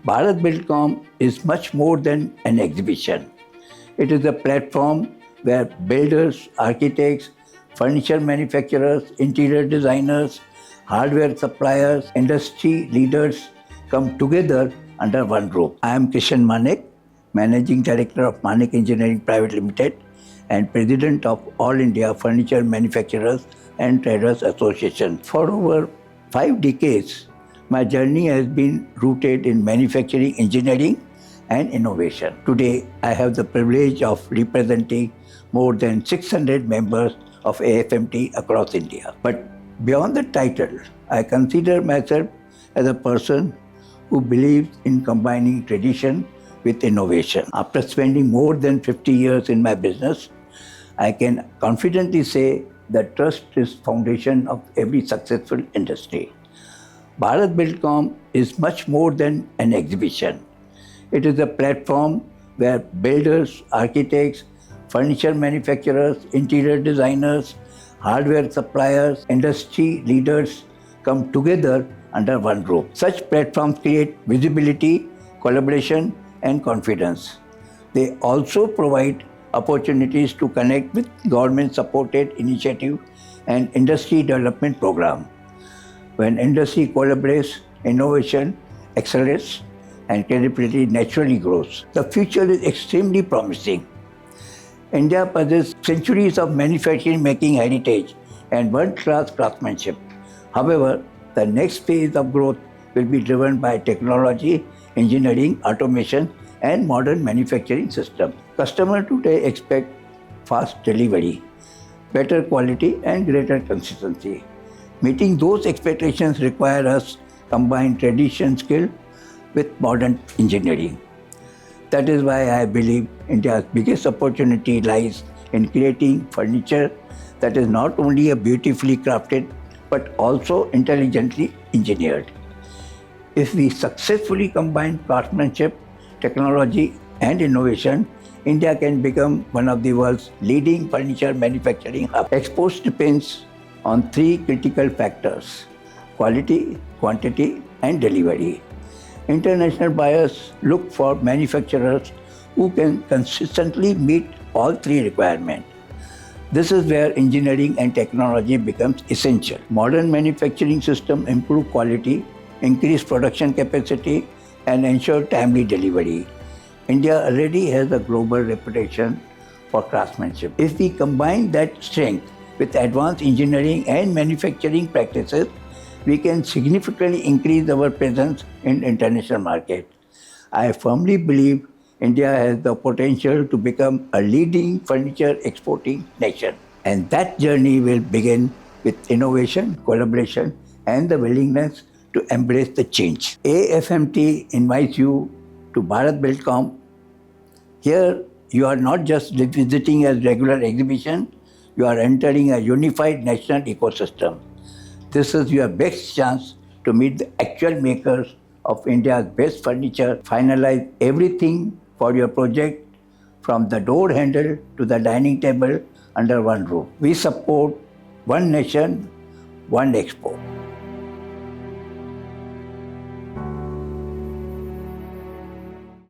Bharat Buildcon is much more than an exhibition. It is a platform where builders, architects, furniture manufacturers, interior designers, hardware suppliers, industry leaders come together under one roof. I am Kishan Manek, Managing Director of Manek Engineering Private Limited and President of All India Furniture Manufacturers and Traders Association. For over 5 decades, my journey has been rooted in manufacturing, engineering, and innovation. Today, I have the privilege of representing more than 600 members of AFMT across India. But beyond the title, I consider myself as a person who believes in combining tradition with innovation. After spending more than 50 years in my business, I can confidently say that trust is foundation of every successful industry. Bharat Buildcon is much more than an exhibition. It is a platform where builders, architects, furniture manufacturers, interior designers, hardware suppliers, industry leaders come together under one roof. Such platforms create visibility, collaboration, and confidence. They also provide opportunities to connect with government-supported initiative and industry development program. When industry collaborates, innovation accelerates and credibility naturally grows. The future is extremely promising. India possesses centuries of manufacturing making heritage and world-class craftsmanship. However, the next phase of growth will be driven by technology, engineering, automation, and modern manufacturing systems. Customers today expect fast delivery, better quality, and greater consistency. Meeting those expectations require us combine tradition skill with modern engineering. That is why I believe India's biggest opportunity lies in creating furniture that is not only a beautifully crafted but also intelligently engineered. If we successfully combine craftsmanship, technology, and innovation, India can become one of the world's leading furniture manufacturing hubs. Exports depends on 3 critical factors: quality, quantity, and delivery. International buyers look for manufacturers who can consistently meet all 3 requirements. This is where engineering and technology becomes essential. Modern manufacturing systems improve quality, increase production capacity, and ensure timely delivery. India already has a global reputation for craftsmanship. If we combine that strength with advanced engineering and manufacturing practices, we can significantly increase our presence in international market. I firmly believe India has the potential to become a leading furniture exporting nation. And that journey will begin with innovation, collaboration, and the willingness to embrace the change. AFMT invites you to Bharat Buildcon. Here, you are not just visiting a regular exhibition, you are entering a unified national ecosystem. This is your best chance to meet the actual makers of India's best furniture, finalize everything for your project from the door handle to the dining table under one roof. We support one nation, one expo.